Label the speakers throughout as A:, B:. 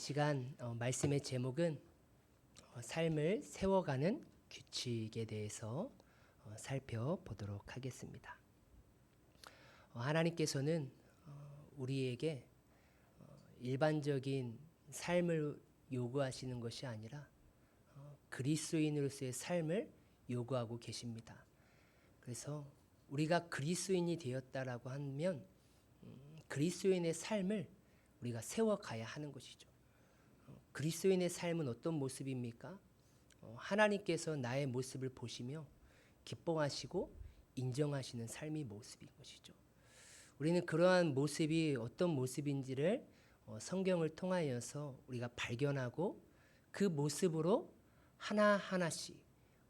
A: 시간 말씀의 제목은 삶을 세워가는 규칙에 대해서 살펴보도록 하겠습니다. 하나님께서는 우리에게 일반적인 삶을 요구하시는 것이 아니라 그리스도인으로서의 삶을 요구하고 계십니다. 그래서 우리가 그리스도인이 되었다라고 하면 그리스도인의 삶을 우리가 세워가야 하는 것이죠. 그리스도인의 삶은 어떤 모습입니까? 하나님께서 나의 모습을 보시며 기뻐하시고 인정하시는 삶의 모습인 것이죠. 우리는 그러한 모습이 어떤 모습인지를 성경을 통하여서 우리가 발견하고 그 모습으로 하나하나씩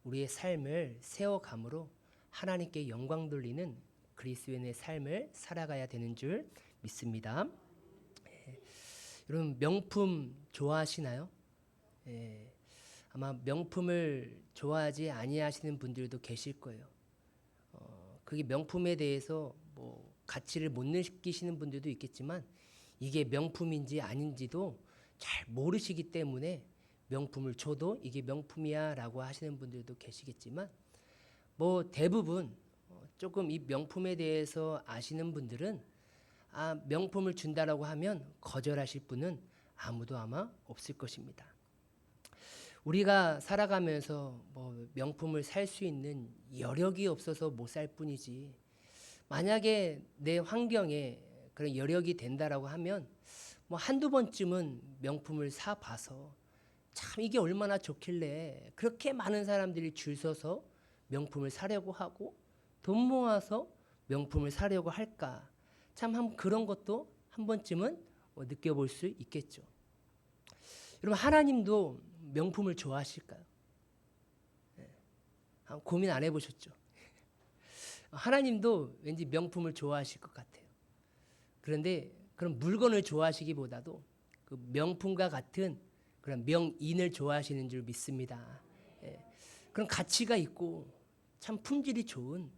A: 우리의 삶을 세워감으로 하나님께 영광 돌리는 그리스도인의 삶을 살아가야 되는 줄 믿습니다. 여러분 명품 좋아하시나요? 아마 명품을 좋아하지 아니하시는 분들도 계실 거예요. 그게 명품에 대해서 뭐 가치를 못 느끼시는 분들도 있겠지만 이게 명품인지 아닌지도 잘 모르시기 때문에 명품을 줘도 이게 명품이야 라고 하시는 분들도 계시겠지만 뭐 대부분 조금 이 명품에 대해서 아시는 분들은 명품을 준다라고 하면 거절하실 분은 아무도 아마 없을 것입니다. 우리가 살아가면서 뭐 명품을 살 수 있는 여력이 없어서 못 살 뿐이지 만약에 내 환경에 그런 여력이 된다라고 하면 뭐 한두 번쯤은 명품을 사봐서 참 이게 얼마나 좋길래 그렇게 많은 사람들이 줄 서서 명품을 사려고 하고 돈 모아서 명품을 사려고 할까. 참 그런 것도 한 번쯤은 느껴볼 수 있겠죠. 여러분 하나님도 명품을 좋아하실까요? 고민 안 해보셨죠? 하나님도 왠지 명품을 좋아하실 것 같아요. 그런데 그런 물건을 좋아하시기보다도 그 명품과 같은 그런 명인을 좋아하시는 줄 믿습니다. 그런 가치가 있고 참 품질이 좋은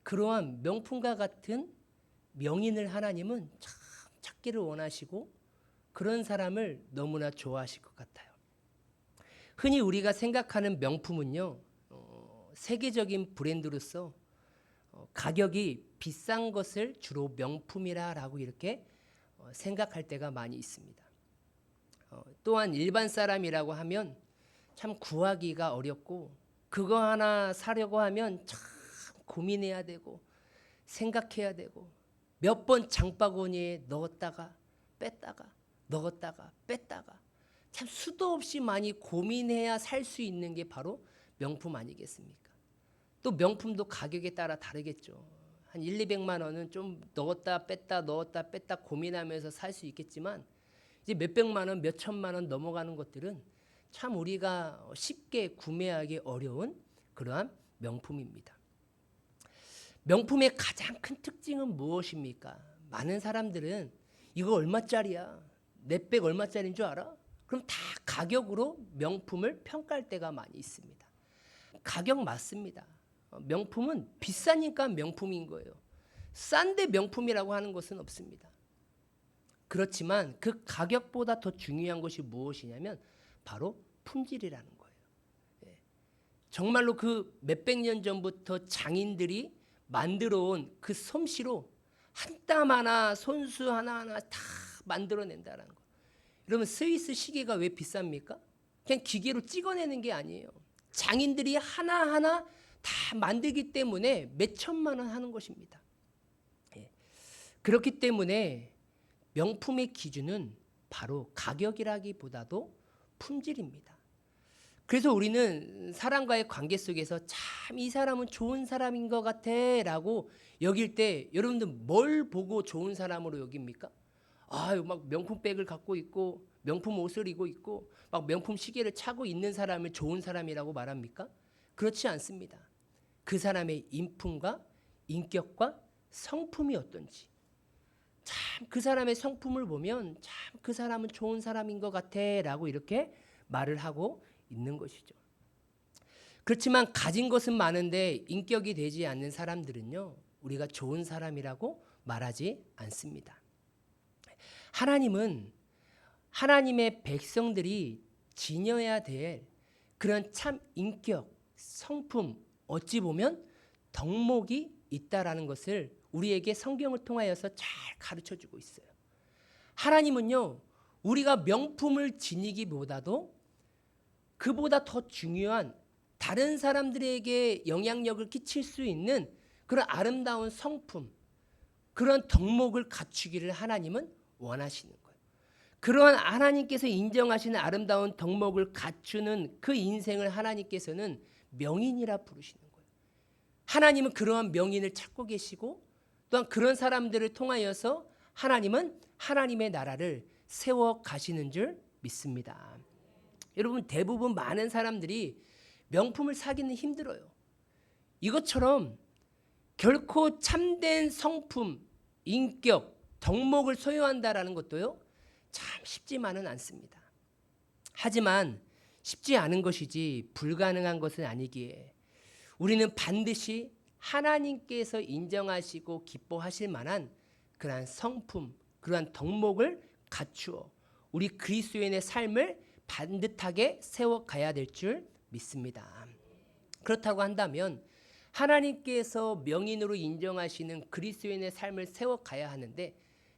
A: 그러한 명품과 같은 명인을 하나님은 참 찾기를 원하시고 그런 사람을 너무나 좋아하실 것 같아요. 흔히 우리가 생각하는 명품은요, 세계적인 브랜드로서 가격이 비싼 것을 주로 명품이라고 이렇게 생각할 때가 많이 있습니다. 또한 일반 사람이라고 하면 참 구하기가 어렵고 그거 하나 사려고 하면 참 고민해야 되고 생각해야 되고 몇 번 장바구니에 넣었다가 뺐다가 넣었다가 뺐다가 참 수도 없이 많이 고민해야 살 수 있는 게 바로 명품 아니겠습니까? 또 명품도 가격에 따라 다르겠죠. 한 1, 200만 원은 좀 넣었다 뺐다 고민하면서 살 수 있겠지만 이제 몇백만 원, 몇천만 원 넘어가는 것들은 참 우리가 쉽게 구매하기 어려운 그러한 명품입니다. 명품의 가장 큰 특징은 무엇입니까? 많은 사람들은 이거 얼마짜리야? 내 백 얼마짜리인 줄 알아? 그럼 다 가격으로 명품을 평가할 때가 많이 있습니다. 가격 맞습니다. 명품은 비싸니까 명품인 거예요. 싼데 명품이라고 하는 것은 없습니다. 그렇지만 그 가격보다 더 중요한 것이 무엇이냐면 바로 품질이라는 거예요. 정말로 그 몇백 년 전부터 장인들이 만들어 온 그 솜씨로 한 땀 하나 손수 하나하나 다 만들어낸다는 거. 여러분 스위스 시계가 왜 비쌉니까? 그냥 기계로 찍어내는 게 아니에요. 장인들이 하나하나 다 만들기 때문에 몇 천만 원 하는 것입니다. 그렇기 때문에 명품의 기준은 바로 가격이라기보다도 품질입니다. 그래서 우리는 사람과의 관계 속에서 참 이 사람은 좋은 사람인 것 같아 라고 여길 때 여러분들 뭘 보고 좋은 사람으로 여깁니까? 막 명품백을 갖고 있고 명품 옷을 입고 있고 막 명품 시계를 차고 있는 사람을 좋은 사람이라고 말합니까? 그렇지 않습니다. 그 사람의 인품과 인격과 성품이 어떤지 참 그 사람의 성품을 보면 참 그 사람은 좋은 사람인 것 같아 라고 이렇게 말을 하고 있는 것이죠. 그렇지만 가진 것은 많은데 인격이 되지 않는 사람들은요, 우리가 좋은 사람이라고 말하지 않습니다. 하나님은 하나님의 백성들이 지녀야 될 그런 참 인격, 성품, 어찌 보면 덕목이 있다라는 것을 우리에게 성경을 통하여서 잘 가르쳐주고 있어요. 하나님은요, 우리가 명품을 지니기보다도 그보다 더 중요한 다른 사람들에게 영향력을 끼칠 수 있는 그런 아름다운 성품, 그런 덕목을 갖추기를 하나님은 원하시는 거예요. 그러한 하나님께서 인정하시는 아름다운 덕목을 갖추는 그 인생을 하나님께서는 명인이라 부르시는 거예요. 하나님은 그러한 명인을 찾고 계시고 또한 그런 사람들을 통하여서 하나님은 하나님의 나라를 세워 가시는 줄 믿습니다. 여러분, 대부분 많은 사람들이 명품을 사기는 힘들어요. 이것처럼 결코 참된 성품, 인격, 덕목을 소유한다라는 것도요, 참 쉽지만은 않습니다. 하지만 쉽지 않은 것이지 불가능한 것은 아니기에 우리는 반드시 하나님께서 인정하시고 기뻐하실 만한 그러한 성품, 그러한 덕목을 갖추어 우리 그리스도인의 삶을 반듯하게 세워가야 될 줄 믿습니다. 그렇다고 한다면 하나님께서 명인으로 인정하시는 그리스도인의 삶을 세워가야 하는데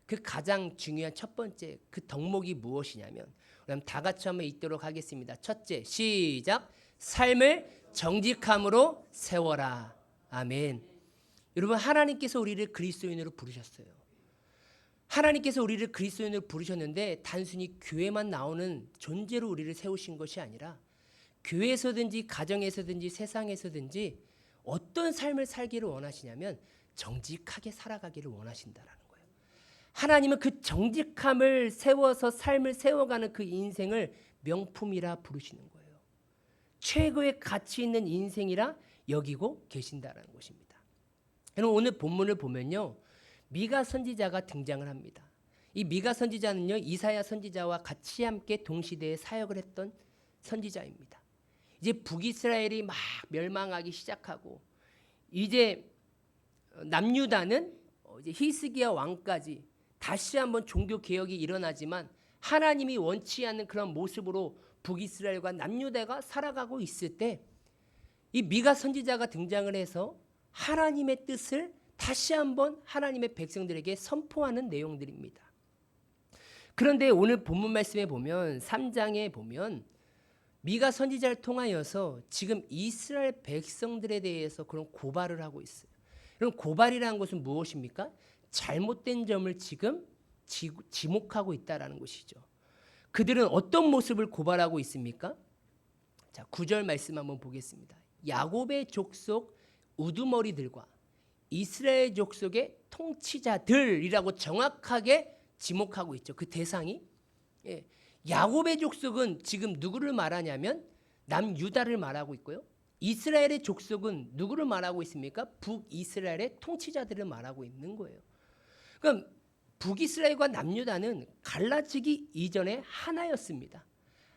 A: 그 가장 중요한 첫 번째 그 덕목이 무엇이냐면, 그럼 다 같이 한번 읽도록 하겠습니다. 첫째, 시작. 삶을 정직함으로 세워라. 아멘. 여러분, 하나님께서 우리를 그리스도인으로 부르셨어요. 하나님께서 우리를 그리스도인으로 부르셨는데 단순히 교회만 나오는 존재로 우리를 세우신 것이 아니라 교회에서든지 가정에서든지 세상에서든지 어떤 삶을 살기를 원하시냐면 정직하게 살아가기를 원하신다라는 거예요. 하나님은 그 정직함을 세워서 삶을 세워가는 그 인생을 명품이라 부르시는 거예요. 최고의 가치 있는 인생이라 여기고 계신다라는 것입니다. 여러분, 오늘 본문을 보면요, 미가 선지자가 등장을 합니다. 이 미가 선지자는요, 이사야 선지자와 같이 함께 동시대에 사역을 했던 선지자입니다. 이제 북이스라엘이 막 멸망하기 시작하고 이제 남유다는 이제 히스기야 왕까지 다시 한번 종교 개혁이 일어나지만 하나님이 원치 않는 그런 모습으로 북이스라엘과 남유다가 살아가고 있을 때 이 미가 선지자가 등장을 해서 하나님의 뜻을 다시 한번 하나님의 백성들에게 선포하는 내용들입니다. 그런데 오늘 본문 말씀에 보면 3장에 보면 미가 선지자를 통하여서 지금 이스라엘 백성들에 대해서 그런 고발을 하고 있어요. 그럼 고발이라는 것은 무엇입니까? 잘못된 점을 지금 지목하고 있다라는 것이죠. 그들은 어떤 모습을 고발하고 있습니까? 자, 9절 말씀 한번 보겠습니다. 야곱의 족속 우두머리들과 이스라엘 족속의 통치자들이라고 정확하게 지목하고 있죠. 그 대상이. 야곱의 족속은 지금 누구를 말하냐면 남유다를 말하고 있고요. 이스라엘의 족속은 누구를 말하고 있습니까? 북이스라엘의 통치자들을 말하고 있는 거예요. 그럼 북이스라엘과 남유다는 갈라지기 이전에 하나였습니다.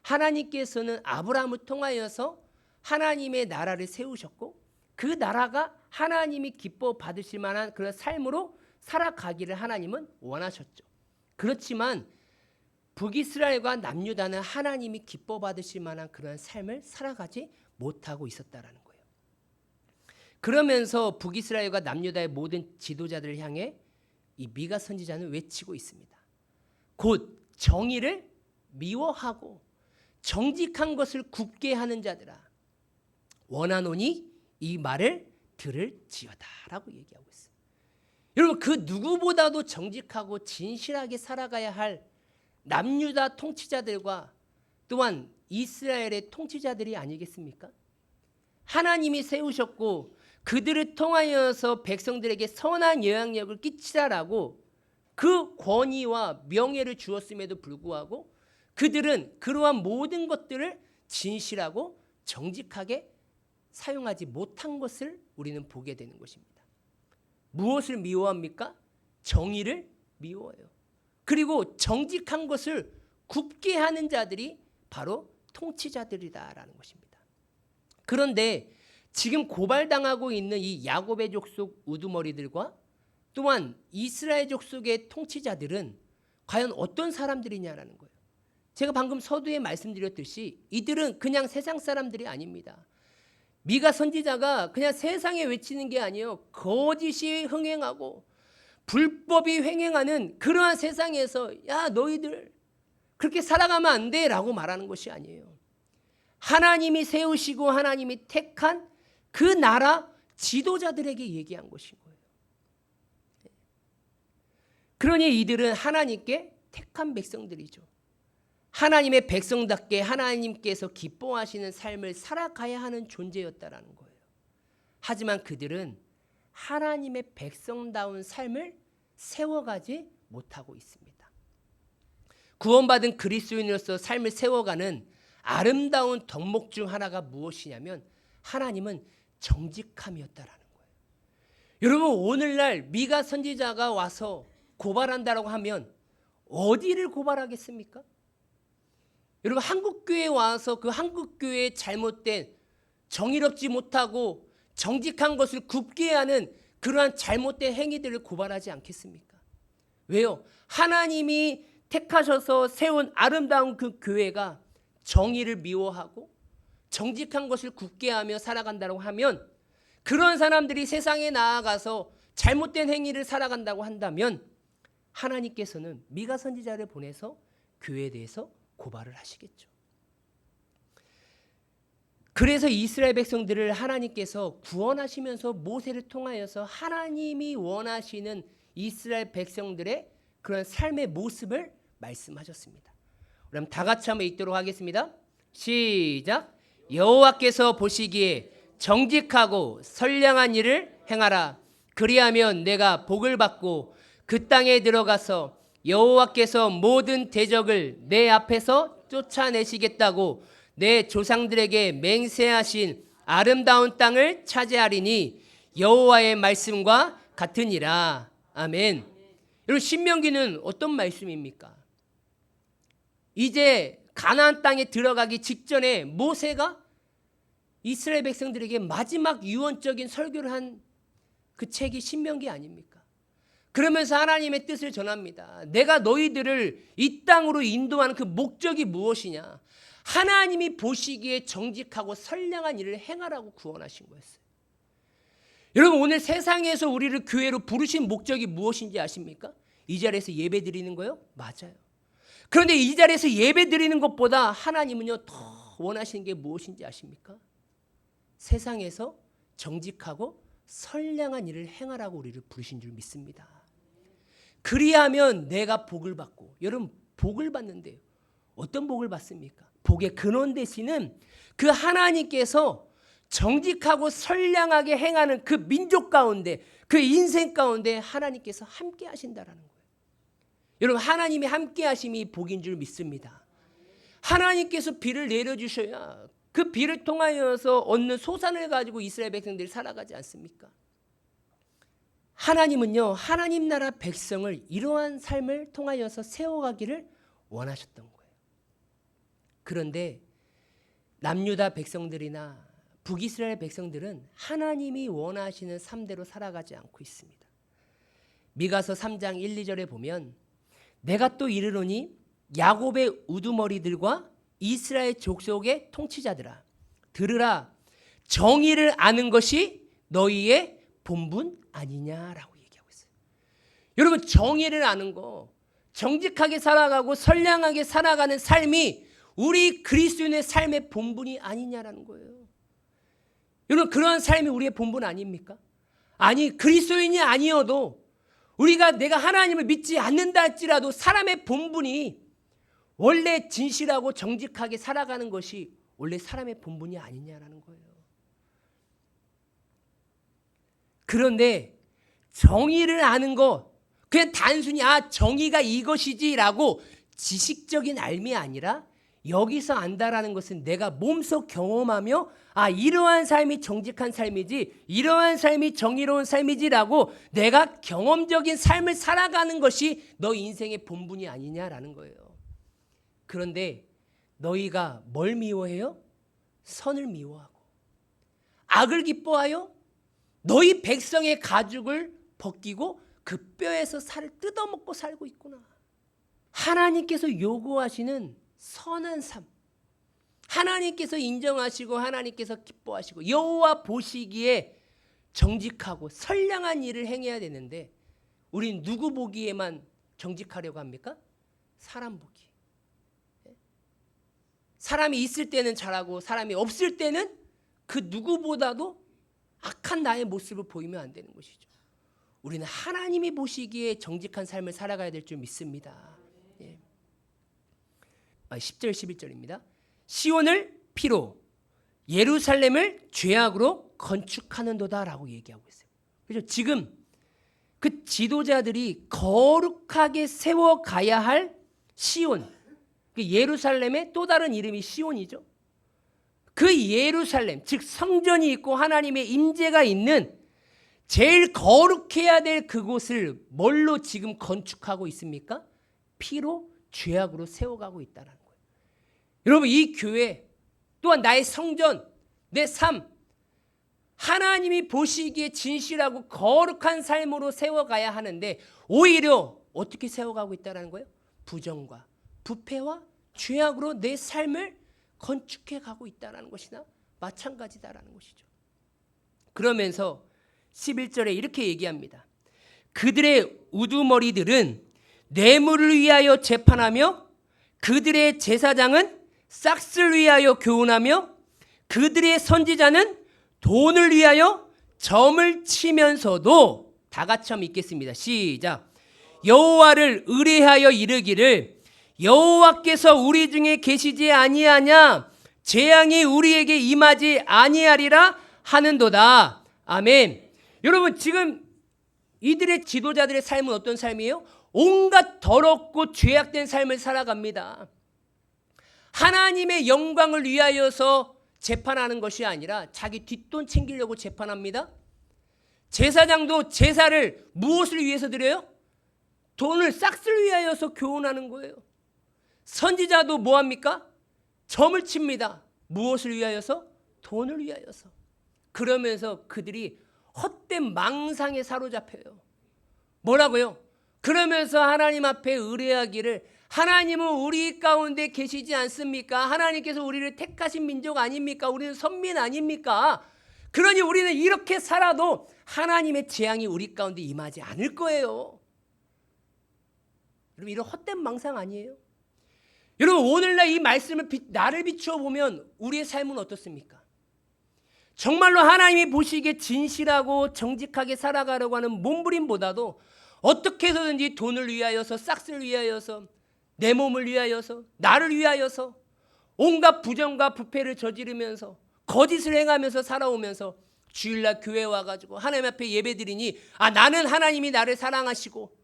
A: 하나님께서는 아브라함을 통하여서 하나님의 나라를 세우셨고 그 나라가 하나님이 기뻐 받으실 만한 그런 삶으로 살아가기를 하나님은 원하셨죠. 그렇지만 북이스라엘과 남유다는 하나님이 기뻐 받으실 만한 그런 삶을 살아가지 못하고 있었다라는 거예요. 그러면서 북이스라엘과 남유다의 모든 지도자들을 향해 이 미가 선지자는 외치고 있습니다. 곧 정의를 미워하고 정직한 것을 굽게 하는 자들아, 원하노니 이 말을 들을지어다라고 얘기하고 있어요. 여러분, 그 누구보다도 정직하고 진실하게 살아가야 할 남유다 통치자들과 또한 이스라엘의 통치자들이 아니겠습니까? 하나님이 세우셨고 그들을 통하여서 백성들에게 선한 영향력을 끼치라라고 그 권위와 명예를 주었음에도 불구하고 그들은 그러한 모든 것들을 진실하고 정직하게 사용하지 못한 것을 우리는 보게 되는 것입니다. 무엇을 미워합니까? 정의를 미워해요. 그리고 정직한 것을 굽게 하는 자들이 바로 통치자들이다라는 것입니다. 그런데 지금 고발당하고 있는 이 야곱의 족속 우두머리들과 또한 이스라엘 족속의 통치자들은 과연 어떤 사람들이냐라는 거예요. 제가 방금 서두에 말씀드렸듯이 이들은 그냥 세상 사람들이 아닙니다. 미가 선지자가 그냥 세상에 외치는 게 아니에요. 거짓이 흥행하고 불법이 횡행하는 그러한 세상에서 야 너희들 그렇게 살아가면 안 돼 라고 말하는 것이 아니에요. 하나님이 세우시고 하나님이 택한 그 나라 지도자들에게 얘기한 것인 거예요. 그러니 이들은 하나님께 택한 백성들이죠. 하나님의 백성답게 하나님께서 기뻐하시는 삶을 살아가야 하는 존재였다라는 거예요. 하지만 그들은 하나님의 백성다운 삶을 세워가지 못하고 있습니다. 구원받은 그리스도인으로서 삶을 세워가는 아름다운 덕목 중 하나가 무엇이냐면 하나님은 정직함이었다라는 거예요. 여러분 오늘날 미가 선지자가 와서 고발한다라고 하면 어디를 고발하겠습니까? 여러분 한국교회에 와서 그 한국교회의 잘못된 정의롭지 못하고 정직한 것을 굽게 하는 그러한 잘못된 행위들을 고발하지 않겠습니까? 왜요? 하나님이 택하셔서 세운 아름다운 그 교회가 정의를 미워하고 정직한 것을 굽게 하며 살아간다고 하면 그런 사람들이 세상에 나아가서 잘못된 행위를 살아간다고 한다면 하나님께서는 미가 선지자를 보내서 교회에 대해서 고발을 하시겠죠. 그래서 이스라엘 백성들을 하나님께서 구원하시면서 모세를 통하여서 하나님이 원하시는 이스라엘 백성들의 그런 삶의 모습을 말씀하셨습니다. 그럼 다 같이 한번 읽도록 하겠습니다. 시작. 여호와께서 보시기에 정직하고 선량한 일을 행하라. 그리하면 내가 복을 받고 그 땅에 들어가서 여호와께서 모든 대적을 내 앞에서 쫓아내시겠다고 내 조상들에게 맹세하신 아름다운 땅을 차지하리니 여호와의 말씀과 같으니라. 아멘. 여러분 신명기는 어떤 말씀입니까? 이제 가나안 땅에 들어가기 직전에 모세가 이스라엘 백성들에게 마지막 유언적인 설교를 한 그 책이 신명기 아닙니까? 그러면서 하나님의 뜻을 전합니다. 내가 너희들을 이 땅으로 인도하는 그 목적이 무엇이냐? 하나님이 보시기에 정직하고 선량한 일을 행하라고 구원하신 거였어요. 여러분 오늘 세상에서 우리를 교회로 부르신 목적이 무엇인지 아십니까? 이 자리에서 예배 드리는 거요? 맞아요. 그런데 이 자리에서 예배 드리는 것보다 하나님은요 더 원하시는 게 무엇인지 아십니까? 세상에서 정직하고 선량한 일을 행하라고 우리를 부르신 줄 믿습니다. 그리하면 내가 복을 받고, 여러분 복을 받는데요. 어떤 복을 받습니까? 복의 근원 되시는 그 하나님께서 정직하고 선량하게 행하는 그 민족 가운데, 그 인생 가운데 하나님께서 함께 하신다라는 거예요. 여러분 하나님이 함께 하심이 복인 줄 믿습니다. 하나님께서 비를 내려주셔야 그 비를 통하여서 얻는 소산을 가지고 이스라엘 백성들이 살아가지 않습니까? 하나님은요 하나님 나라 백성을 이러한 삶을 통하여서 세워가기를 원하셨던 거예요. 그런데 남유다 백성들이나 북이스라엘 백성들은 하나님이 원하시는 삶대로 살아가지 않고 있습니다. 미가서 3장 1, 2절에 보면 내가 또 이르노니 야곱의 우두머리들과 이스라엘 족속의 통치자들아 들으라. 정의를 아는 것이 너희의 본분 아니냐라고 얘기하고 있어요. 여러분 정의를 아는 거, 정직하게 살아가고 선량하게 살아가는 삶이 우리 그리스도인의 삶의 본분이 아니냐라는 거예요. 여러분 그런 삶이 우리의 본분 아닙니까? 아니 그리스도인이 아니어도 우리가 내가 하나님을 믿지 않는다 할지라도 사람의 본분이 원래 진실하고 정직하게 살아가는 것이 원래 사람의 본분이 아니냐라는 거예요. 그런데 정의를 아는 거 그냥 단순히 정의가 이것이지라고 지식적인 알미 아니라 여기서 안다라는 것은 내가 몸소 경험하며 이러한 삶이 정직한 삶이지 이러한 삶이 정의로운 삶이지라고 내가 경험적인 삶을 살아가는 것이 너 인생의 본분이 아니냐라는 거예요. 그런데 너희가 뭘 미워해요? 선을 미워하고 악을 기뻐하여 너희 백성의 가죽을 벗기고 그 뼈에서 살을 뜯어먹고 살고 있구나. 하나님께서 요구하시는 선한 삶, 하나님께서 인정하시고 하나님께서 기뻐하시고 여호와 보시기에 정직하고 선량한 일을 행해야 되는데 우린 누구 보기에만 정직하려고 합니까? 사람 보기. 사람이 있을 때는 잘하고 사람이 없을 때는 그 누구보다도 악한 나의 모습을 보이면 안 되는 것이죠. 우리는 하나님이 보시기에 정직한 삶을 살아가야 될 줄 믿습니다. 10절 11절입니다. 시온을 피로 예루살렘을 죄악으로 건축하는도다라고 얘기하고 있어요. 그래서 지금 그 지도자들이 거룩하게 세워가야 할 시온, 그 예루살렘의 또 다른 이름이 시온이죠. 그 예루살렘, 즉 성전이 있고 하나님의 임재가 있는 제일 거룩해야 될 그곳을 뭘로 지금 건축하고 있습니까? 피로 죄악으로 세워가고 있다는 거예요. 여러분, 이 교회 또한 나의 성전, 내 삶, 하나님이 보시기에 진실하고 거룩한 삶으로 세워가야 하는데 오히려 어떻게 세워가고 있다는 거예요? 부정과 부패와 죄악으로 내 삶을 건축해 가고 있다는 것이나 마찬가지다라는 것이죠. 그러면서 11절에 이렇게 얘기합니다. 그들의 우두머리들은 뇌물을 위하여 재판하며 그들의 제사장은 싹을 위하여 교훈하며 그들의 선지자는 돈을 위하여 점을 치면서도 다 같이 한번 읽겠습니다. 시작. 여호와를 의뢰하여 이르기를 여호와께서 우리 중에 계시지 아니하냐 재앙이 우리에게 임하지 아니하리라 하는도다. 아멘. 여러분, 지금 이들의 지도자들의 삶은 어떤 삶이에요? 온갖 더럽고 죄악된 삶을 살아갑니다. 하나님의 영광을 위하여서 재판하는 것이 아니라 자기 뒷돈 챙기려고 재판합니다. 제사장도 제사를 무엇을 위해서 드려요? 돈을 싹을 위하여서 교훈하는 거예요. 선지자도 뭐합니까? 점을 칩니다. 무엇을 위하여서? 돈을 위하여서. 그러면서 그들이 헛된 망상에 사로잡혀요. 뭐라고요? 그러면서 하나님 앞에 의뢰하기를 하나님은 우리 가운데 계시지 않습니까? 하나님께서 우리를 택하신 민족 아닙니까? 우리는 선민 아닙니까? 그러니 우리는 이렇게 살아도 하나님의 재앙이 우리 가운데 임하지 않을 거예요. 여러분, 이런 헛된 망상 아니에요? 여러분, 오늘날 이 말씀을 나를 비추어 보면 우리의 삶은 어떻습니까? 정말로 하나님이 보시기에 진실하고 정직하게 살아가려고 하는 몸부림보다도 어떻게 해서든지 돈을 위하여서, 싹을 위하여서, 내 몸을 위하여서, 나를 위하여서 온갖 부정과 부패를 저지르면서 거짓을 행하면서 살아오면서 주일날 교회에 와가지고 하나님 앞에 예배드리니 나는 하나님이 나를 사랑하시고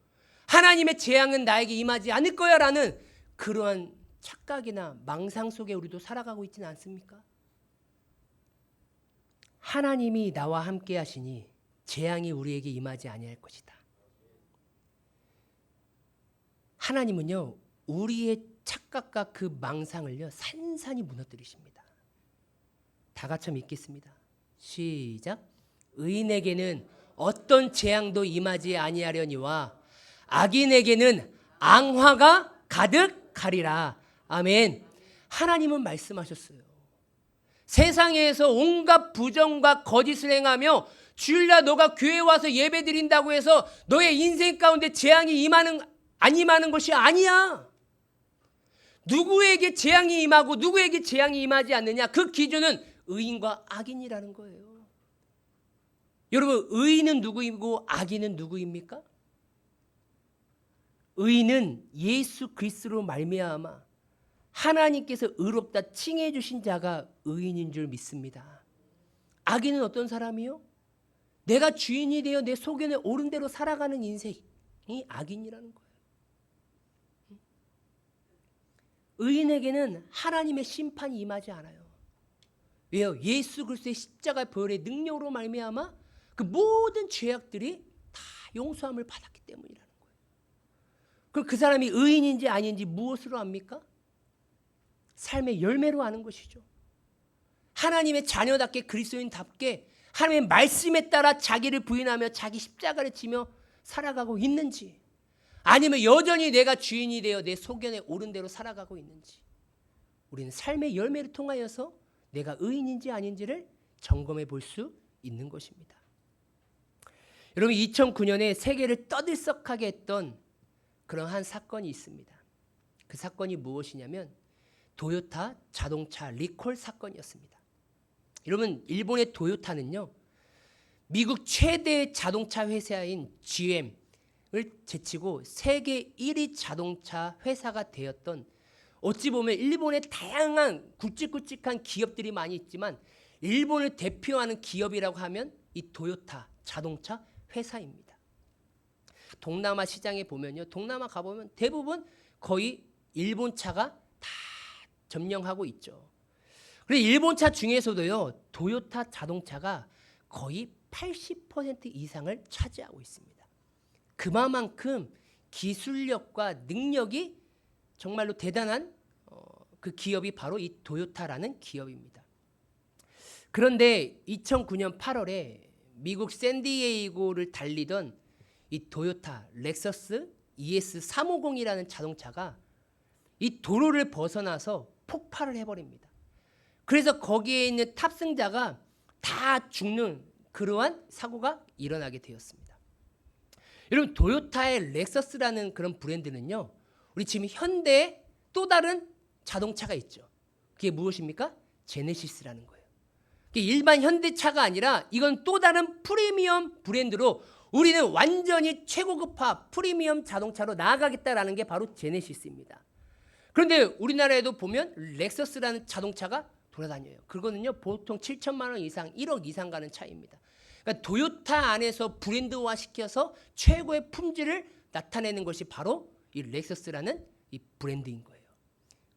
A: 하나님의 재앙은 나에게 임하지 않을 거야 라는 그러한 착각이나 망상 속에 우리도 살아가고 있지는 않습니까? 하나님이 나와 함께 하시니 재앙이 우리에게 임하지 아니할 것이다. 하나님은요, 우리의 착각과 그 망상을요 산산이 무너뜨리십니다. 다 같이 읽겠습니다. 시작. 의인에게는 어떤 재앙도 임하지 아니하려니와 악인에게는 앙화가 가득하리라. 아멘. 하나님은 말씀하셨어요. 세상에서 온갖 부정과 거짓을 행하며 주일날 너가 교회 와서 예배 드린다고 해서 너의 인생 가운데 재앙이 안 임하는 것이 아니야. 누구에게 재앙이 임하고 누구에게 재앙이 임하지 않느냐, 그 기준은 의인과 악인이라는 거예요. 여러분, 의인은 누구이고 악인은 누구입니까? 의인은 예수 그리스도로 말미암아 하나님께서 의롭다 칭해 주신 자가 의인인 줄 믿습니다. 악인은 어떤 사람이요? 내가 주인이 되어 내 소견에 옳은 대로 살아가는 인생이 악인이라는 거예요. 의인에게는 하나님의 심판이 임하지 않아요. 왜요? 예수 그리스도의 십자가 보혈의 능력으로 말미암아 그 모든 죄악들이 다 용서함을 받았기 때문이라는 거예요. 그럼 그 사람이 의인인지 아닌지 무엇으로 압니까? 삶의 열매로 아는 것이죠. 하나님의 자녀답게 그리스도인답게 하나님의 말씀에 따라 자기를 부인하며 자기 십자가를 지며 살아가고 있는지, 아니면 여전히 내가 주인이 되어 내 소견에 옳은 대로 살아가고 있는지, 우리는 삶의 열매를 통하여서 내가 의인인지 아닌지를 점검해 볼 수 있는 것입니다. 여러분, 2009년에 세계를 떠들썩하게 했던 그런 한 사건이 있습니다. 그 사건이 무엇이냐면 도요타 자동차 리콜 사건이었습니다. 여러분, 일본의 도요타는요, 미국 최대 자동차 회사인 GM을 제치고 세계 1위 자동차 회사가 되었던, 어찌 보면 일본의 다양한 굵직굵직한 기업들이 많이 있지만 일본을 대표하는 기업이라고 하면 이 도요타 자동차 회사입니다. 동남아 시장에 보면요, 동남아 가보면 대부분 거의 일본 차가 다 점령하고 있죠. 그리고 일본 차 중에서도요, 도요타 자동차가 거의 80% 이상을 차지하고 있습니다. 그만큼 기술력과 능력이 정말로 대단한 그 기업이 바로 이 도요타라는 기업입니다. 그런데 2009년 8월에 미국 샌디에이고를 달리던 이 도요타 렉서스 ES350이라는 자동차가 이 도로를 벗어나서 폭발을 해버립니다. 그래서 거기에 있는 탑승자가 다 죽는 그러한 사고가 일어나게 되었습니다. 여러분, 도요타의 렉서스라는 그런 브랜드는요, 우리 지금 현대에 또 다른 자동차가 있죠. 그게 무엇입니까? 제네시스라는 거예요. 일반 현대차가 아니라 이건 또 다른 프리미엄 브랜드로 우리는 완전히 최고급화 프리미엄 자동차로 나아가겠다라는 게 바로 제네시스입니다. 그런데 우리나라에도 보면 렉서스라는 자동차가 돌아다녀요. 그거는요, 보통 7천만 원 이상, 1억 이상 가는 차입니다. 그러니까 도요타 안에서 브랜드화 시켜서 최고의 품질을 나타내는 것이 바로 이 렉서스라는 이 브랜드인 거예요.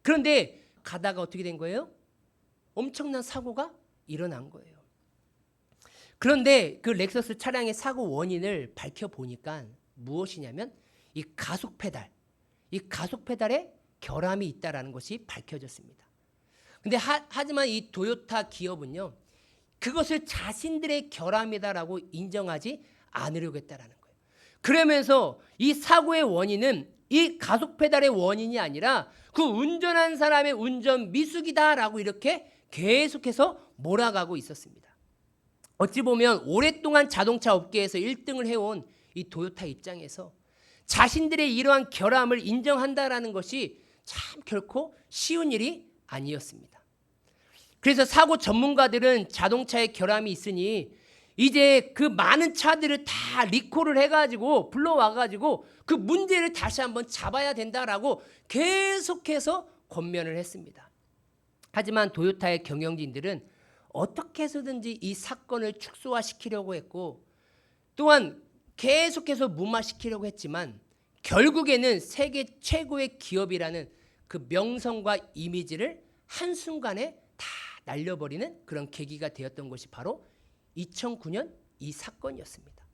A: 그런데 가다가 어떻게 된 거예요? 엄청난 사고가 일어난 거예요. 그런데 그 렉서스 차량의 사고 원인을 밝혀보니까 무엇이냐면 이 가속 페달에 결함이 있다는 것이 밝혀졌습니다. 근데 하지만 이 도요타 기업은요, 그것을 자신들의 결함이다라고 인정하지 않으려고 했다는 거예요. 그러면서 이 사고의 원인은 이 가속 페달의 원인이 아니라 그 운전한 사람의 운전 미숙이다라고 이렇게 계속해서 몰아가고 있었습니다. 어찌 보면 오랫동안 자동차 업계에서 1등을 해온 이 도요타 입장에서 자신들의 이러한 결함을 인정한다라는 것이 참 결코 쉬운 일이 아니었습니다. 그래서 사고 전문가들은 자동차에 결함이 있으니 이제 그 많은 차들을 다 리콜을 해가지고 불러와가지고 그 문제를 다시 한번 잡아야 된다라고 계속해서 권면을 했습니다. 하지만 도요타의 경영진들은 어떻게 해서든지 이 사건을 축소화시키려고 했고 또한 계속해서 무마시키려고 했지만 결국에는 세계 최고의 기업이라는 그 명성과 이미지를 한순간에 다 날려버리는 그런 계기가 되었던 것이 바로 2009년 이 사건이었습니다.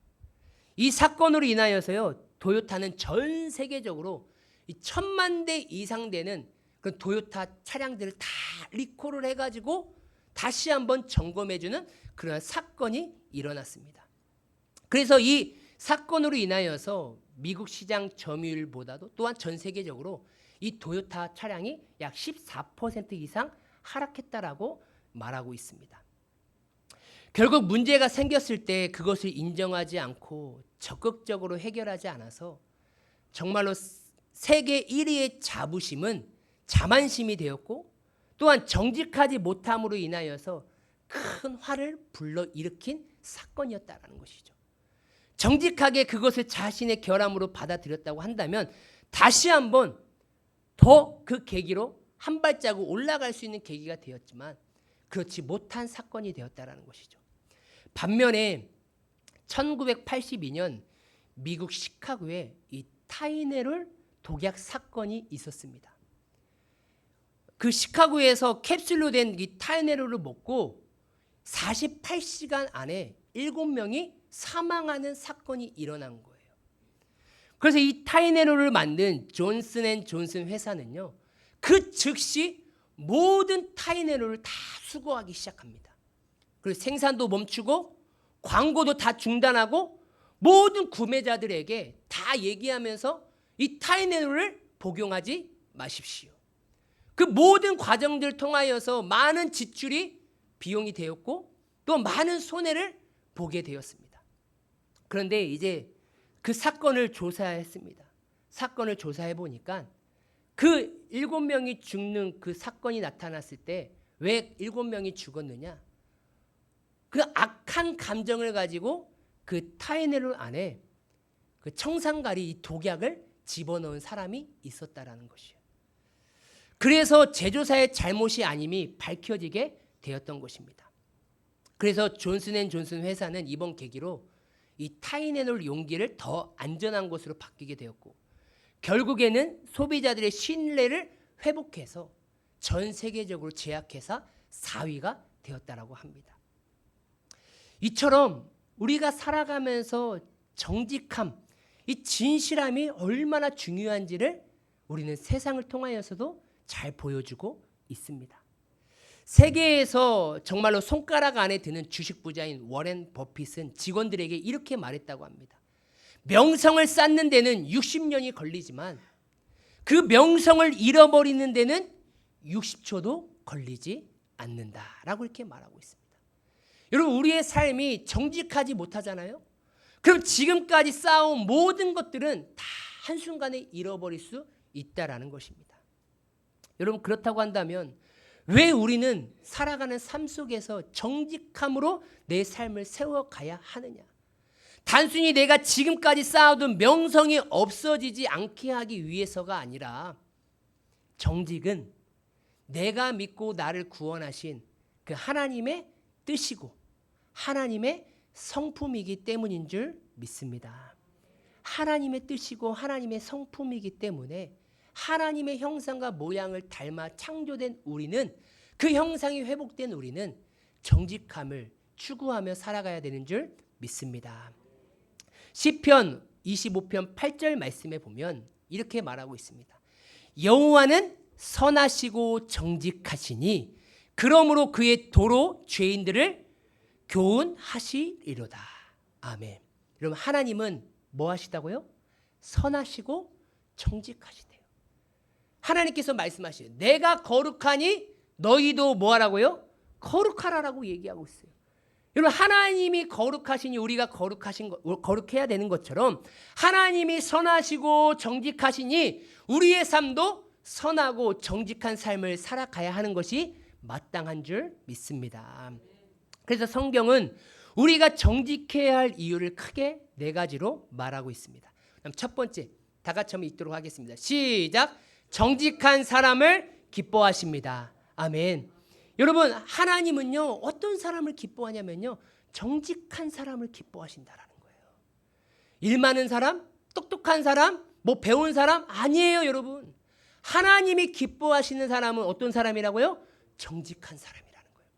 A: 이 사건으로 인하여서요, 도요타는 전 세계적으로 1,000만 대 이상 되는 그 도요타 차량들을 다 리콜을 해가지고 다시 한번 점검해주는 그런 사건이 일어났습니다. 그래서 이 사건으로 인하여서 미국 시장 점유율보다도 또한 전 세계적으로 이 도요타 차량이 약 14% 이상 하락했다라고 말하고 있습니다. 결국 문제가 생겼을 때 그것을 인정하지 않고 적극적으로 해결하지 않아서 정말로 세계 1위의 자부심은 자만심이 되었고 또한 정직하지 못함으로 인하여서 큰 화를 불러일으킨 사건이었다라는 것이죠. 정직하게 그것을 자신의 결함으로 받아들였다고 한다면 다시 한번 더 그 계기로 한 발자국 올라갈 수 있는 계기가 되었지만 그렇지 못한 사건이 되었다라는 것이죠. 반면에 1982년 미국 시카고에 이 타이네롤 독약 사건이 있었습니다. 그 시카고에서 캡슐로 된 이 타이네롤을 먹고 48시간 안에 7명이 사망하는 사건이 일어난 거예요. 그래서 이 타이네롤을 만든 존슨앤존슨 회사는요, 그 즉시 모든 타이네롤을 다 수거하기 시작합니다. 그리고 생산도 멈추고 광고도 다 중단하고 모든 구매자들에게 다 얘기하면서 이 타이네롤을 복용하지 마십시오. 그 모든 과정들을 통하여서 많은 지출이 비용이 되었고 또 많은 손해를 보게 되었습니다. 그런데 이제 그 사건을 조사했습니다. 사건을 조사해 보니까 그 7명이 죽는 그 사건이 나타났을 때 왜 7명이 죽었느냐? 그 악한 감정을 가지고 그 타이네롤 안에 그 청산가리 이 독약을 집어넣은 사람이 있었다라는 것이에요. 그래서 제조사의 잘못이 아님이 밝혀지게 되었던 것입니다. 그래서 존슨앤존슨 회사는 이번 계기로 이 타이네놀 용기를 더 안전한 것으로 바뀌게 되었고 결국에는 소비자들의 신뢰를 회복해서 전 세계적으로 제약회사 4위가 되었다라고 합니다. 이처럼 우리가 살아가면서 정직함, 이 진실함이 얼마나 중요한지를 우리는 세상을 통하여서도 잘 보여주고 있습니다. 세계에서 정말로 손가락 안에 드는 주식 부자인 워렌 버핏은 직원들에게 이렇게 말했다고 합니다. 명성을 쌓는 데는 60년이 걸리지만 그 명성을 잃어버리는 데는 60초도 걸리지 않는다라고 이렇게 말하고 있습니다. 여러분, 우리의 삶이 정직하지 못하잖아요. 그럼 지금까지 쌓아온 모든 것들은 다 한순간에 잃어버릴 수 있다라는 것입니다. 여러분, 그렇다고 한다면 왜 우리는 살아가는 삶 속에서 정직함으로 내 삶을 세워가야 하느냐? 단순히 내가 지금까지 쌓아둔 명성이 없어지지 않게 하기 위해서가 아니라 정직은 내가 믿고 나를 구원하신 그 하나님의 뜻이고 하나님의 성품이기 때문인 줄 믿습니다. 하나님의 뜻이고 하나님의 성품이기 때문에 하나님의 형상과 모양을 닮아 창조된 우리는 그 형상이 회복된 우리는 정직함을 추구하며 살아가야 되는 줄 믿습니다. 시편 25편 8절 말씀에 보면 이렇게 말하고 있습니다. 여호와는 선하시고 정직하시니 그러므로 그의 도로 죄인들을 교훈하시리로다. 아멘. 여러분, 하나님은 뭐 하시다고요? 선하시고 정직하시대요. 하나님께서 말씀하시요. 내가 거룩하니 너희도 뭐 하라고요? 거룩하라라고 얘기하고 있어요. 여러분, 하나님이 거룩하시니 우리가 거룩해야 되는 것처럼 하나님이 선하시고 정직하시니 우리의 삶도 선하고 정직한 삶을 살아가야 하는 것이 마땅한 줄 믿습니다. 그래서 성경은 우리가 정직해야 할 이유를 크게 4가지로 말하고 있습니다. 그럼 첫 번째, 다 같이 한번 읽도록 하겠습니다. 시작. 정직한 사람을 기뻐하십니다. 아멘. 여러분, 하나님은요 어떤 사람을 기뻐하냐면요 정직한 사람을 기뻐하신다라는 거예요. 일 많은 사람, 똑똑한 사람, 뭐 배운 사람 아니에요. 여러분, 하나님이 기뻐하시는 사람은 어떤 사람이라고요? 정직한 사람이라는 거예요.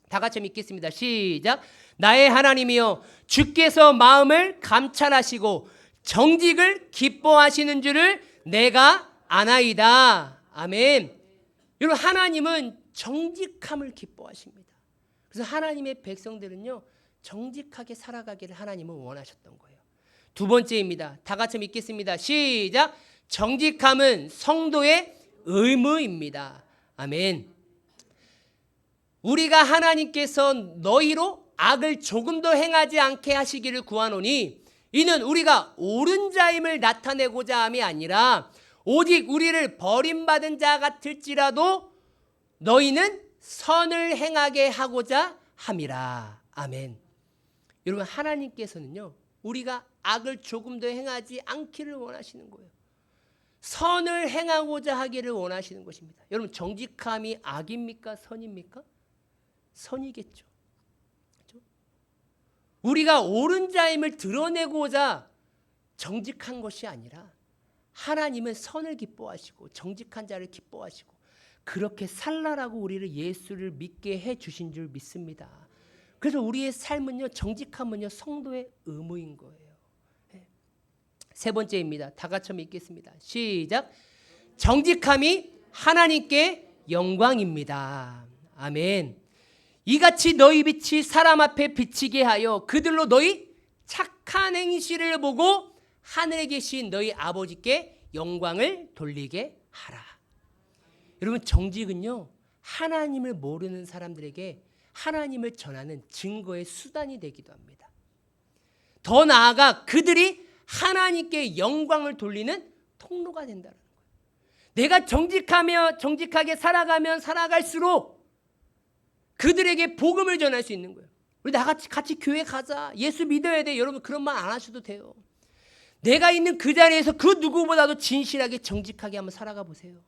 A: 다 같이 읽겠습니다. 시작. 나의 하나님이여, 주께서 마음을 감찰하시고 정직을 기뻐하시는 줄을 내가 아나이다. 아멘. 여러분, 하나님은 정직함을 기뻐하십니다. 그래서 하나님의 백성들은요 정직하게 살아가기를 하나님은 원하셨던 거예요. 두 번째입니다. 다 같이 읽겠습니다. 시작. 정직함은 성도의 의무입니다. 아멘. 우리가 하나님께서 너희로 악을 조금도 행하지 않게 하시기를 구하노니 이는 우리가 옳은 자임을 나타내고자 함이 아니라 오직 우리를 버림받은 자 같을지라도 너희는 선을 행하게 하고자 함이라. 아멘. 여러분, 하나님께서는요 우리가 악을 조금도 행하지 않기를 원하시는 거예요. 선을 행하고자 하기를 원하시는 것입니다. 여러분, 정직함이 악입니까? 선입니까? 선이겠죠. 그렇죠? 우리가 옳은 자임을 드러내고자 정직한 것이 아니라 하나님은 선을 기뻐하시고 정직한 자를 기뻐하시고 그렇게 살라라고 우리를 예수를 믿게 해주신 줄 믿습니다. 그래서 우리의 삶은요 정직함은요 성도의 의무인 거예요. 세 번째입니다. 다 같이 읽겠습니다. 시작. 정직함이 하나님께 영광입니다. 아멘. 이같이 너희 빛이 사람 앞에 비치게 하여 그들로 너희 착한 행실을 보고 하늘에 계신 너희 아버지께 영광을 돌리게 하라. 여러분, 정직은요, 하나님을 모르는 사람들에게 하나님을 전하는 증거의 수단이 되기도 합니다. 더 나아가 그들이 하나님께 영광을 돌리는 통로가 된다는 거예요. 내가 정직하게 살아가면 살아갈수록 그들에게 복음을 전할 수 있는 거예요. 우리 같이 교회 가자. 예수 믿어야 돼. 여러분, 그런 말 안 하셔도 돼요. 내가 있는 그 자리에서 그 누구보다도 진실하게 정직하게 한번 살아가 보세요.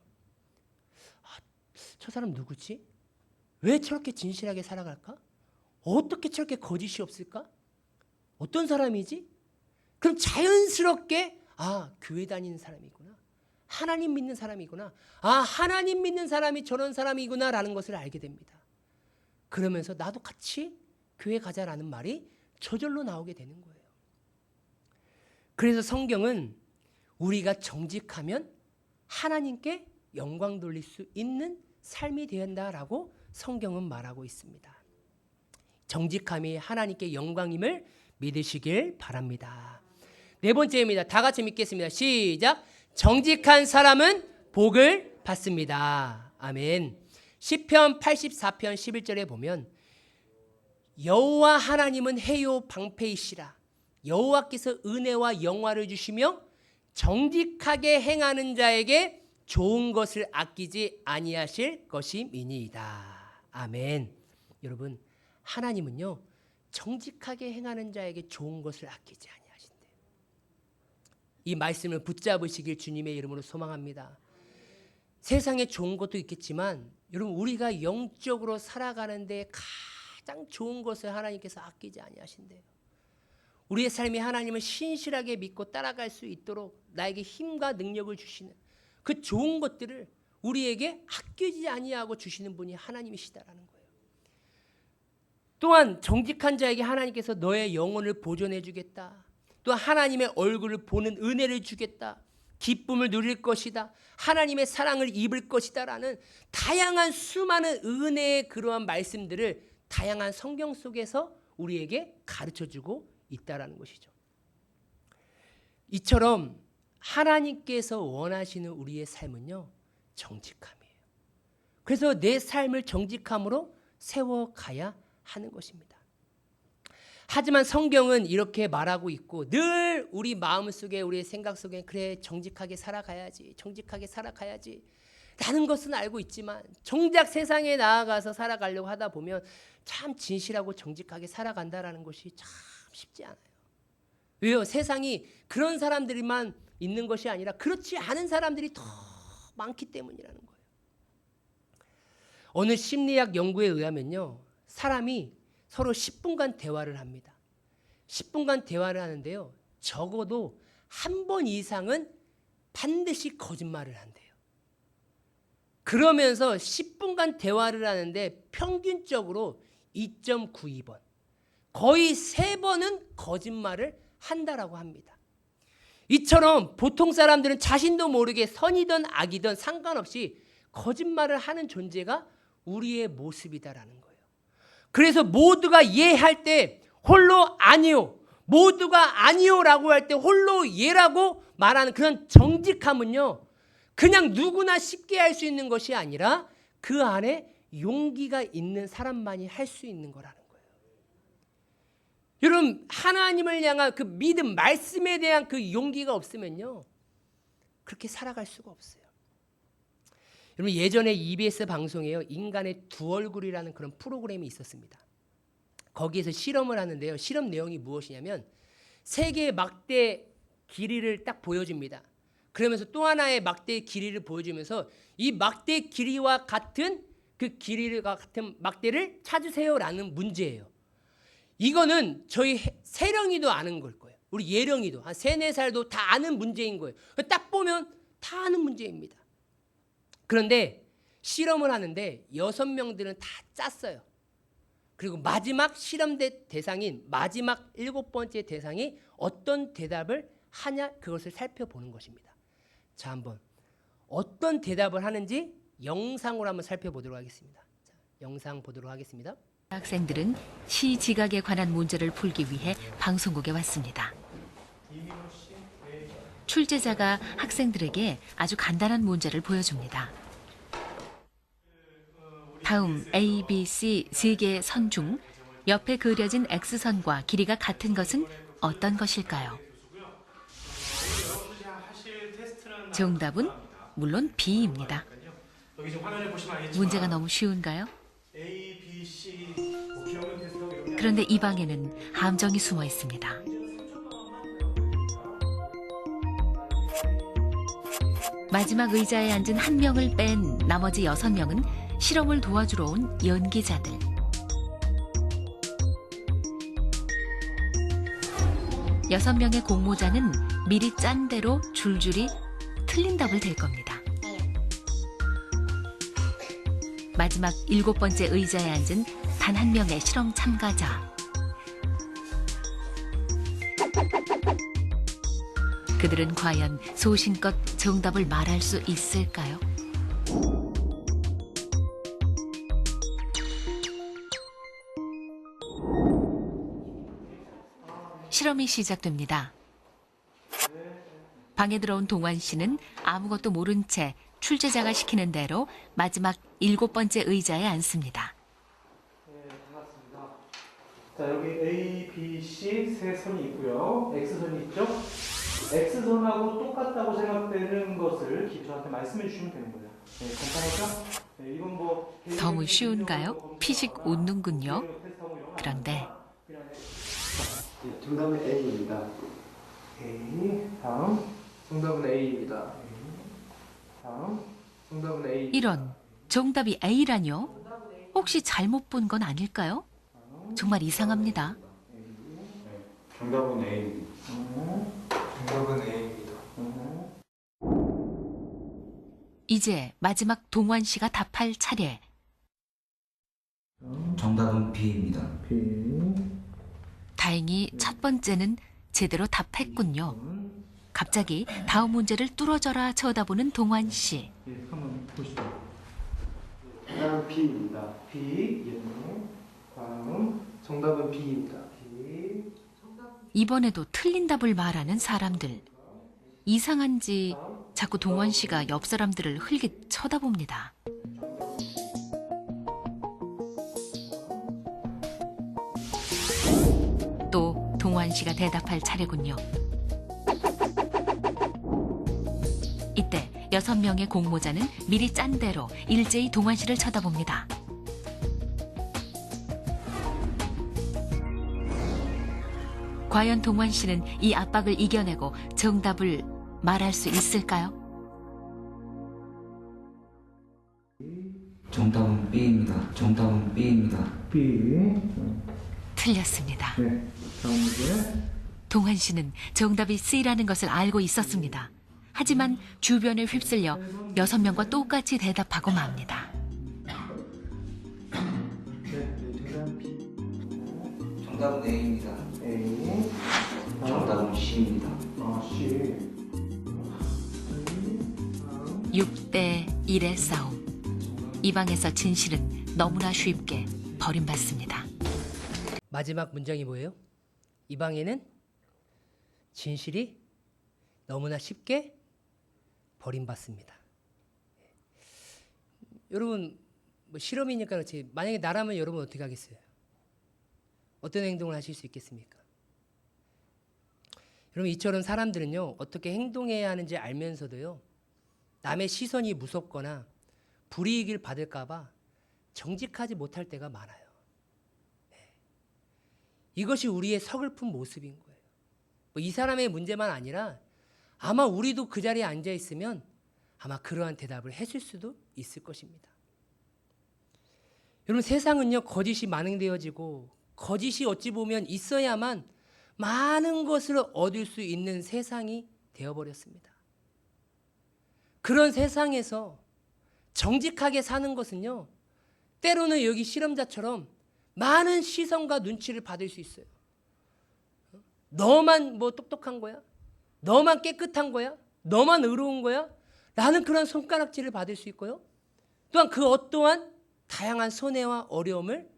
A: 저 사람 누구지? 왜 저렇게 진실하게 살아갈까? 어떻게 저렇게 거짓이 없을까? 어떤 사람이지? 그럼 자연스럽게 교회 다니는 사람이구나. 하나님 믿는 사람이구나. 하나님 믿는 사람이 저런 사람이구나 라는 것을 알게 됩니다. 그러면서 나도 같이 교회 가자라는 말이 저절로 나오게 되는 거예요. 그래서 성경은 우리가 정직하면 하나님께 영광 돌릴 수 있는 삶이 된다라고 성경은 말하고 있습니다. 정직함이 하나님께 영광임을 믿으시길 바랍니다. 네 번째입니다. 다 같이 믿겠습니다. 시작. 정직한 사람은 복을 받습니다. 아멘. 시편 84편 11절에 보면 여호와 하나님은 해요 방패이시라. 여호와께서 은혜와 영화를 주시며 정직하게 행하는 자에게 좋은 것을 아끼지 아니하실 것임이니이다. 아멘. 여러분, 하나님은요, 정직하게 행하는 자에게 좋은 것을 아끼지 아니하신대요. 이 말씀을 붙잡으시길 주님의 이름으로 소망합니다. 세상에 좋은 것도 있겠지만 여러분, 우리가 영적으로 살아가는데 가장 좋은 것을 하나님께서 아끼지 아니하신대요. 우리의 삶이 하나님을 신실하게 믿고 따라갈 수 있도록 나에게 힘과 능력을 주시는 그 좋은 것들을 우리에게 아끼지 아니하고 주시는 분이 하나님이시다라는 거예요. 또한 정직한 자에게 하나님께서 너의 영혼을 보존해 주겠다. 또 하나님의 얼굴을 보는 은혜를 주겠다. 기쁨을 누릴 것이다. 하나님의 사랑을 입을 것이다. 라는 다양한 수많은 은혜의 그러한 말씀들을 다양한 성경 속에서 우리에게 가르쳐주고 있다라는 것이죠. 이처럼 하나님께서 원하시는 우리의 삶은요, 정직함이에요. 그래서 내 삶을 정직함으로 세워가야 하는 것입니다. 하지만 성경은 이렇게 말하고 있고 늘 우리 마음속에 우리의 생각 속에 그래 정직하게 살아가야지 정직하게 살아가야지 라는 것은 알고 있지만 정작 세상에 나아가서 살아가려고 하다 보면 참 진실하고 정직하게 살아간다라는 것이 참 쉽지 않아요. 왜요? 세상이 그런 사람들만 있는 것이 아니라 그렇지 않은 사람들이 더 많기 때문이라는 거예요. 어느 심리학 연구에 의하면요, 사람이 서로 10분간 대화를 합니다. 10분간 대화를 하는데요, 적어도 한 번 이상은 반드시 거짓말을 한대요. 그러면서 10분간 대화를 하는데 평균적으로 2.92번, 거의 3번은 거짓말을 한다라고 합니다. 이처럼 보통 사람들은 자신도 모르게 선이든 악이든 상관없이 거짓말을 하는 존재가 우리의 모습이다라는 거예요. 그래서 모두가 예할 때 홀로 아니요, 모두가 아니요라고 할 때 홀로 예라고 말하는 그런 정직함은요, 그냥 누구나 쉽게 할 수 있는 것이 아니라 그 안에 용기가 있는 사람만이 할 수 있는 거라는 거예요. 여러분, 하나님을 향한 그 믿음, 말씀에 대한 그 용기가 없으면요, 그렇게 살아갈 수가 없어요. 여러분, 예전에 EBS 방송에요, 인간의 두 얼굴이라는 그런 프로그램이 있었습니다. 거기에서 실험을 하는데요, 실험 내용이 무엇이냐면 3개의 막대 길이를 딱 보여줍니다. 그러면서 또 하나의 막대의 길이를 보여주면서 이 막대의 길이와 같은 그 길이가 같은 막대를 찾으세요라는 문제예요. 이거는 저희 세령이도 아는 걸 거예요. 우리 예령이도 한 3, 4살도 다 아는 문제인 거예요. 딱 보면 다 아는 문제입니다. 그런데 실험을 하는데 6명들은 다 짰어요. 그리고 마지막 실험대 대상인 마지막 7번째 대상이 어떤 대답을 하냐, 그것을 살펴보는 것입니다. 자, 한번 어떤 대답을 하는지 영상으로 한번 살펴보도록 하겠습니다. 자, 영상 보도록 하겠습니다.
B: 학생들은 시지각에 관한 문제를 풀기 위해 방송국에 왔습니다. 출제자가 학생들에게 아주 간단한 문제를 보여줍니다. 다음 A, B, C 세 개의 선 중 옆에 그려진 X선과 길이가 같은 것은 어떤 것일까요? 정답은 물론 B입니다.
C: 여기 지금 화면에 보시면 알겠지만
B: 문제가 너무 쉬운가요?
C: A, B, C 기억력 테스트하고 이런 게
B: 그런데 이 방에는 함정이 숨어 있습니다. 마지막 의자에 앉은 한 명을 뺀 나머지 6명은 실험을 도와주러 온 연기자들. 여섯 명의 공모자는 미리 짠 대로 줄줄이 틀린 답을 댈 겁니다. 마지막 7번째 의자에 앉은 단 한 명의 실험 참가자. 그들은 과연 소신껏 정답을 말할 수 있을까요? 실험이 시작됩니다. 방에 들어온 동환 씨는 아무것도 모른 채 출제자가 시키는 대로 마지막 7번째 의자에 앉습니다.
C: 네, 반갑습니다. 자, 여기 A, B, C 세 선이 있고요. X선이 있죠? X선하고 똑같다고 생각되는 것을 저한테 말씀해 주시면 되는 거예요. 네, 간단하죠? 네, 이건 뭐
B: 너무 쉬운가요? 피식 웃는군요. 그런데
D: 예, 정답은 A입니다.
C: A, 다음,
D: 정답은 A입니다.
C: 다음.
D: 정답은 A.
B: 이런 정답이 A라뇨? 혹시 잘못 본 건 아닐까요? 정말 이상합니다.
D: 정답은 A. 정답은 A입니다.
B: 이제 마지막 동환 씨가 답할 차례.
E: 정답은 B입니다.
C: B,
B: 다행히 첫 번째는 제대로 답했군요. 갑자기 다음 문제를 뚫어져라 쳐다보는 동환 씨.
C: 예, 한번 보시죠.
D: 정답은 B입니다.
C: B, 예, 다음,
D: 정답은 B입니다.
C: B,
B: 이번에도 틀린 답을 말하는 사람들. 이상한지 자꾸 동환 씨가 옆 사람들을 흘깃 쳐다봅니다. 또 동환 씨가 대답할 차례군요. 이때 6명의 공모자는 미리 짠 대로 일제히 동환 씨를 쳐다봅니다. 과연 동환 씨는 이 압박을 이겨내고 정답을 말할 수 있을까요?
E: 정답은 B입니다. 정답은 B입니다.
C: B,
B: 틀렸습니다.
C: 네, 다음 문제.
B: 동환 씨는 정답이 C라는 것을 알고 있었습니다. 하지만 주변에 휩쓸려 6명과 똑같이 대답하고 맙니다.
E: 정답은 A입니다.
C: A,
E: 정답은 C입니다.
C: C,
B: 6대 1의 싸움. 이 방에서 진실은 너무나 쉽게 버림받습니다.
A: 마지막 문장이 뭐예요? 이 방에는 진실이 너무나 쉽게 버림받습니다. 여러분, 뭐 실험이니까 그렇지, 만약에 나라면 여러분 어떻게 하겠어요? 어떤 행동을 하실 수 있겠습니까? 여러분, 이처럼 사람들은요, 어떻게 행동해야 하는지 알면서도요, 남의 시선이 무섭거나 불이익을 받을까봐 정직하지 못할 때가 많아요. 이것이 우리의 서글픈 모습인 거예요. 뭐 이 사람의 문제만 아니라 아마 우리도 그 자리에 앉아 있으면 아마 그러한 대답을 했을 수도 있을 것입니다. 여러분, 세상은요, 거짓이 만행되어지고 거짓이 어찌 보면 있어야만 많은 것을 얻을 수 있는 세상이 되어버렸습니다. 그런 세상에서 정직하게 사는 것은요, 때로는 여기 실험자처럼 많은 시선과 눈치를 받을 수 있어요. 너만 뭐 똑똑한 거야? 너만 깨끗한 거야? 너만 의로운 거야? 라는 그런 손가락질을 받을 수 있고요. 또한 그 어떠한 다양한 손해와 어려움을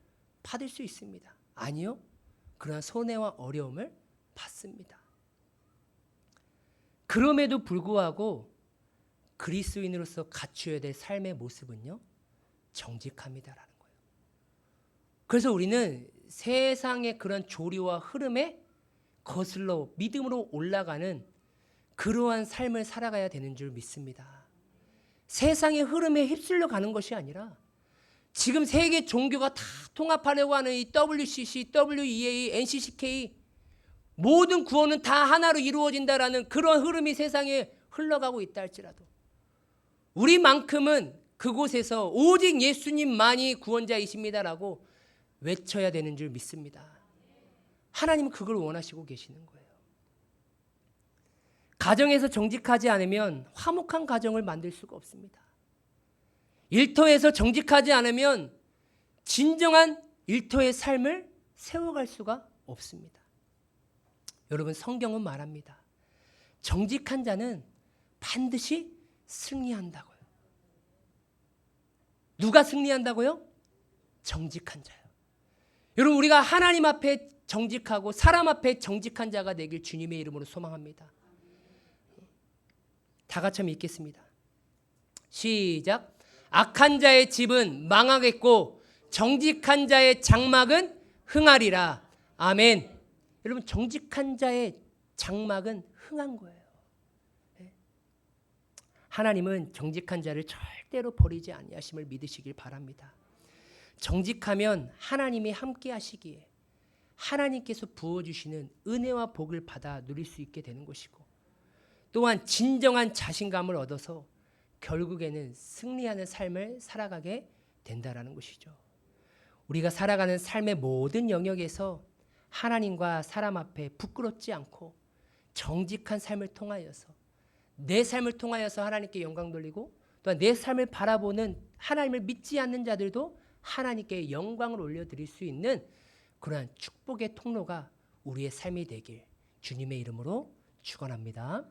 A: 받을 수 있습니다. 아니요, 그러나 손해와 어려움을 받습니다. 그럼에도 불구하고 그리스도인으로서 갖추어야 될 삶의 모습은요, 정직함이다라는 거예요. 그래서 우리는 세상의 그런 조류와 흐름에 거슬러 믿음으로 올라가는 그러한 삶을 살아가야 되는 줄 믿습니다. 세상의 흐름에 휩쓸려 가는 것이 아니라 지금 세계 종교가 다 통합하려고 하는 이 WCC, WEA, NCCK 모든 구원은 다 하나로 이루어진다라는 그런 흐름이 세상에 흘러가고 있다 할지라도 우리만큼은 그곳에서 오직 예수님만이 구원자이십니다라고 외쳐야 되는 줄 믿습니다. 하나님은 그걸 원하시고 계시는 거예요. 가정에서 정직하지 않으면 화목한 가정을 만들 수가 없습니다. 일터에서 정직하지 않으면 진정한 일터의 삶을 세워갈 수가 없습니다. 여러분, 성경은 말합니다. 정직한 자는 반드시 승리한다고요. 누가 승리한다고요? 정직한 자요. 여러분, 우리가 하나님 앞에 정직하고 사람 앞에 정직한 자가 되길 주님의 이름으로 소망합니다. 다 같이 한번 읽겠습니다. 시작. 악한 자의 집은 망하겠고 정직한 자의 장막은 흥하리라. 아멘. 여러분, 정직한 자의 장막은 흥한 거예요. 하나님은 정직한 자를 절대로 버리지 아니하심을 믿으시길 바랍니다. 정직하면 하나님이 함께 하시기에 하나님께서 부어주시는 은혜와 복을 받아 누릴 수 있게 되는 것이고 또한 진정한 자신감을 얻어서 결국에는 승리하는 삶을 살아가게 된다라는 것이죠. 우리가 살아가는 삶의 모든 영역에서 하나님과 사람 앞에 부끄럽지 않고 정직한 삶을 통하여서 내 삶을 통하여서 하나님께 영광 돌리고 또한 내 삶을 바라보는 하나님을 믿지 않는 자들도 하나님께 영광을 올려드릴 수 있는 그러한 축복의 통로가 우리의 삶이 되길 주님의 이름으로 축원합니다.